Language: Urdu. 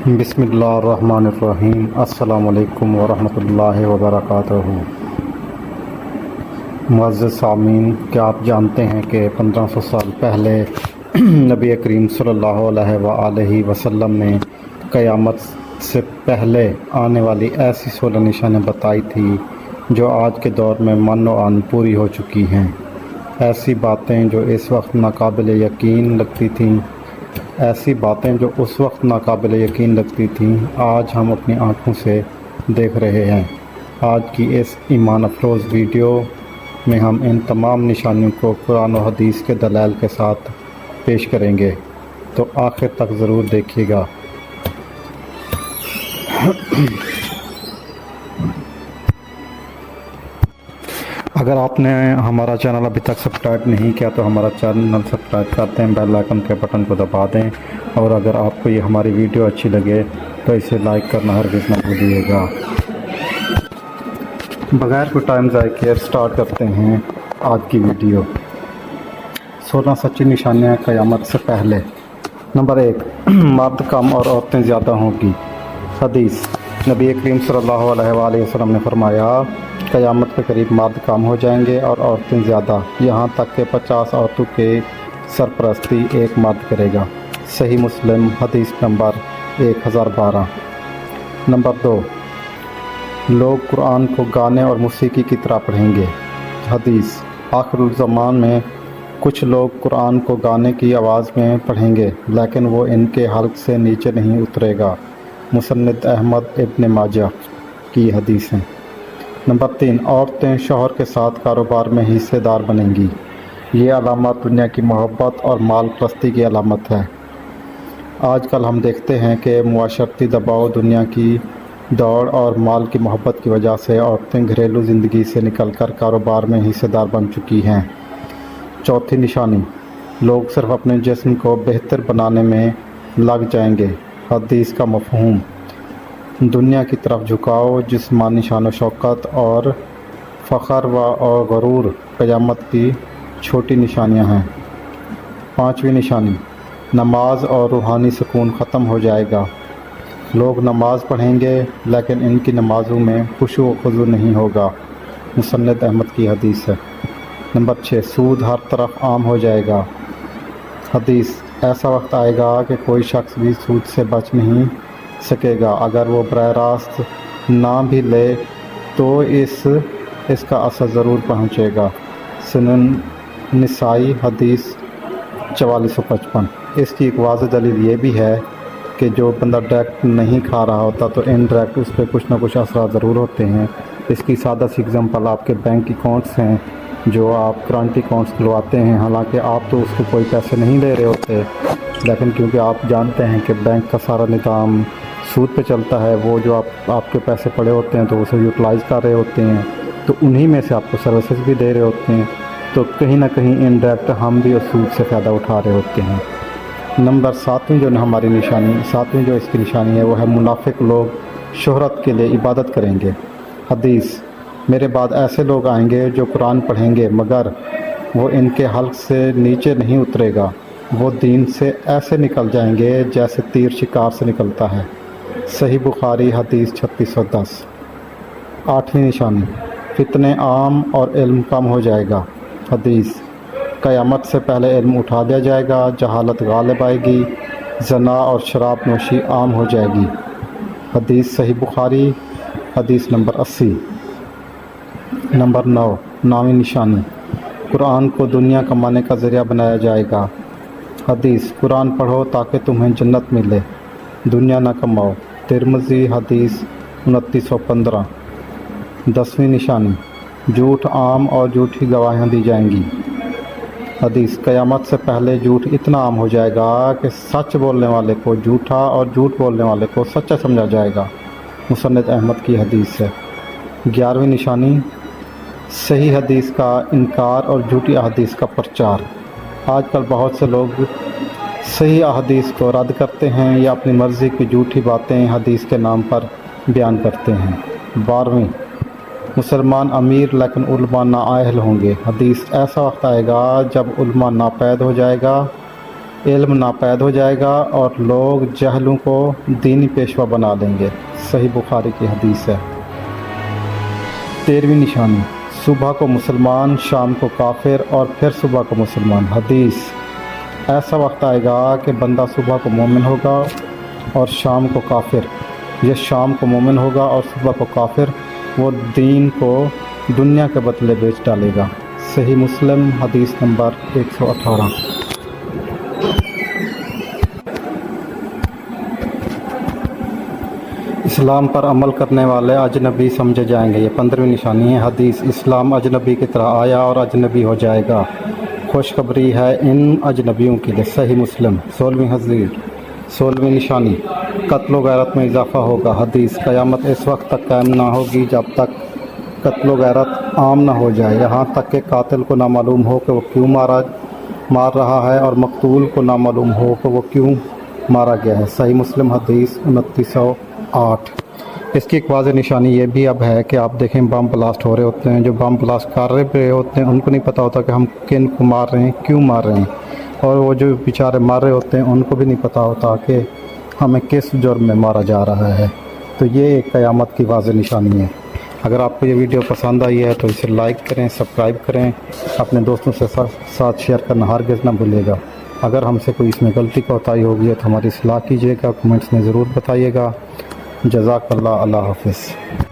بسم اللہ الرحمن الرحیم۔ السلام علیکم ورحمۃ اللہ وبرکاتہ۔ معزز سامعین، کیا آپ جانتے ہیں کہ 1500 سال پہلے نبی کریم صلی اللہ علیہ وآلہ وسلم نے قیامت سے پہلے آنے والی ایسی 16 نشانیں بتائی تھی جو آج کے دور میں من و عن پوری ہو چکی ہیں۔ ایسی باتیں جو اس وقت ناقابل یقین لگتی تھیں آج ہم اپنی آنکھوں سے دیکھ رہے ہیں۔ آج کی اس ایمان افروز ویڈیو میں ہم ان تمام نشانیوں کو قرآن و حدیث کے دلائل کے ساتھ پیش کریں گے، تو آخر تک ضرور دیکھیے گا۔ اگر آپ نے ہمارا چینل ابھی تک سبسکرائب نہیں کیا تو ہمارا چینل سبسکرائب کرتے ہیں، بیل آئیکن کے بٹن کو دبا دیں، اور اگر آپ کو یہ ہماری ویڈیو اچھی لگے تو اسے لائک کرنا ہرگز نہ بھولیے گا۔ بغیر کوئی ٹائم ضائع کیے سٹارٹ کرتے ہیں آج کی ویڈیو۔ 16 سچی نشانیاں قیامت سے پہلے۔ نمبر 1، مرد کم اور عورتیں زیادہ ہوں گی۔ حدیث، نبی کریم صلی اللہ علیہ وآلہ وسلم نے فرمایا، قیامت کے قریب مرد کم ہو جائیں گے اور عورتیں زیادہ، یہاں تک کہ 50 عورتوں کے سرپرستی ایک مرد کرے گا۔ صحیح مسلم، حدیث نمبر 1012۔ نمبر 2، لوگ قرآن کو گانے اور موسیقی کی طرح پڑھیں گے۔ حدیث، آخر الزمان میں کچھ لوگ قرآن کو گانے کی آواز میں پڑھیں گے، لیکن وہ ان کے حلق سے نیچے نہیں اترے گا۔ مسند احمد ابن ماجہ کی حدیث ہے۔ نمبر 3، عورتیں شوہر کے ساتھ کاروبار میں حصے دار بنیں گی۔ یہ علامت دنیا کی محبت اور مال پرستی کی علامت ہے۔ آج کل ہم دیکھتے ہیں کہ معاشرتی دباؤ، دنیا کی دوڑ اور مال کی محبت کی وجہ سے عورتیں گھریلو زندگی سے نکل کر کاروبار میں حصے دار بن چکی ہیں۔ چوتھی نشانی، لوگ صرف اپنے جسم کو بہتر بنانے میں لگ جائیں گے۔ حدیث کا مفہوم، دنیا کی طرف جھکاؤ، جسمانی شان و شوکت اور فخر اور غرور قیامت کی چھوٹی نشانیاں ہیں۔ پانچویں نشانی، نماز اور روحانی سکون ختم ہو جائے گا۔ لوگ نماز پڑھیں گے لیکن ان کی نمازوں میں خشوع و خضوع نہیں ہوگا۔ مسند احمد کی حدیث ہے۔ نمبر 6، سود ہر طرف عام ہو جائے گا۔ حدیث، ایسا وقت آئے گا کہ کوئی شخص بھی سود سے بچ نہیں سکے گا، اگر وہ براہ راست نہ بھی لے تو اس کا اثر ضرور پہنچے گا۔ سنن نسائی، حدیث 4455۔ اس کی ایک واضح دلیل یہ بھی ہے کہ جو بندہ ڈائریکٹ نہیں کھا رہا ہوتا تو انڈائریکٹ اس پہ کچھ نہ کچھ اثرات ضرور ہوتے ہیں۔ اس کی سادہ سی اگزامپل آپ کے بینک اکاؤنٹس ہیں، جو آپ کرنٹ اکاؤنٹس کھلواتے ہیں، حالانکہ آپ تو اس کو کوئی پیسے نہیں لے رہے ہوتے، لیکن کیونکہ آپ جانتے ہیں کہ بینک کا سارا نظام سود پہ چلتا ہے، وہ جو آپ کے پیسے پڑے ہوتے ہیں تو اسے یوٹیلائز کر رہے ہوتے ہیں، تو انہی میں سے آپ کو سروسز بھی دے رہے ہوتے ہیں، تو کہیں نہ کہیں انڈائریکٹ ہم بھی اس سود سے فائدہ اٹھا رہے ہوتے ہیں۔ نمبر 7ویں جو اس کی نشانی ہے وہ ہے، منافق لوگ شہرت کے لیے عبادت کریں گے۔ حدیث، میرے بعد ایسے لوگ آئیں گے جو قرآن پڑھیں گے مگر وہ ان کے حلق سے نیچے نہیں اترے گا، وہ دین سے ایسے نکل جائیں گے جیسے تیر شکار سے نکلتا ہے۔ صحیح بخاری، حدیث 3610۔ 8ویں نشانی، فتنے عام اور علم کم ہو جائے گا۔ حدیث، قیامت سے پہلے علم اٹھا دیا جائے گا، جہالت غالب آئے گی، زنا اور شراب نوشی عام ہو جائے گی۔ حدیث صحیح بخاری، حدیث نمبر 80۔ نمبر 9ویں نشانی، قرآن کو دنیا کمانے کا ذریعہ بنایا جائے گا۔ حدیث، قرآن پڑھو تاکہ تمہیں جنت ملے، دنیا نہ کماؤ۔ ترمذی، حدیث 2915۔ 10ویں نشانی، جھوٹ عام اور جھوٹی گواہیاں دی جائیں گی۔ حدیث، قیامت سے پہلے جھوٹ اتنا عام ہو جائے گا کہ سچ بولنے والے کو جھوٹا اور جھوٹ بولنے والے کو سچا سمجھا جائے گا۔ مسند احمد کی حدیث ہے۔ 11ویں نشانی، صحیح حدیث کا انکار اور جھوٹی احادیث کا پرچار۔ آج کل بہت سے لوگ صحیح احادیث کو رد کرتے ہیں یا اپنی مرضی کی جھوٹی باتیں حدیث کے نام پر بیان کرتے ہیں۔ 12ویں، مسلمان امیر لیکن علماء نااہل ہوں گے۔ حدیث، ایسا وقت آئے گا جب علماء ناپید ہو جائے گا علم ناپید ہو جائے گا اور لوگ جہلوں کو دینی پیشوا بنا لیں گے۔ صحیح بخاری کی حدیث ہے۔ 13ویں نشانی، صبح کو مسلمان، شام کو کافر اور پھر صبح کو مسلمان۔ حدیث، ایسا وقت آئے گا کہ بندہ صبح کو مومن ہوگا اور شام کو کافر، یہ شام کو مومن ہوگا اور صبح کو کافر، وہ دین کو دنیا کے بدلے بیچ ڈالے گا۔ صحیح مسلم حدیث نمبر 118۔ اسلام پر عمل کرنے والے اجنبی سمجھے جائیں گے، یہ 15ویں نشانی ہے۔ حدیث، اسلام اجنبی کی طرح آیا اور اجنبی ہو جائے گا، خوشخبری ہے ان اجنبیوں کے لیے۔ صحیح مسلم۔ 16ویں نشانی، قتل و غیرت میں اضافہ ہوگا۔ حدیث، قیامت اس وقت تک قائم نہ ہوگی جب تک قتل و غیرت عام نہ ہو جائے، یہاں تک کہ قاتل کو نہ معلوم ہو کہ وہ کیوں مار رہا ہے اور مقتول کو نہ معلوم ہو کہ وہ کیوں مارا گیا ہے۔ صحیح مسلم حدیث 2908۔ اس کی ایک واضح نشانی یہ بھی اب ہے کہ آپ دیکھیں بم بلاسٹ ہو رہے ہوتے ہیں، جو بم بلاسٹ کر رہے ہوتے ہیں ان کو نہیں پتہ ہوتا کہ ہم کن کو مار رہے ہیں، کیوں مار رہے ہیں، اور وہ جو بیچارے مار رہے ہوتے ہیں ان کو بھی نہیں پتہ ہوتا کہ ہمیں کس جرم میں مارا جا رہا ہے۔ تو یہ ایک قیامت کی واضح نشانی ہے۔ اگر آپ کو یہ ویڈیو پسند آئی ہے تو اسے لائک کریں، سبسکرائب کریں، اپنے دوستوں سے ساتھ شیئر کرنا ہرگز نہ بھولیے گا۔ اگر ہم سے کوئی اس میں غلطی کوتاہی ہوگی ہے تو ہماری اصلاح کیجیے گا، کمنٹس میں ضرور بتائیے گا۔ جزاک اللہ، اللہ حافظ۔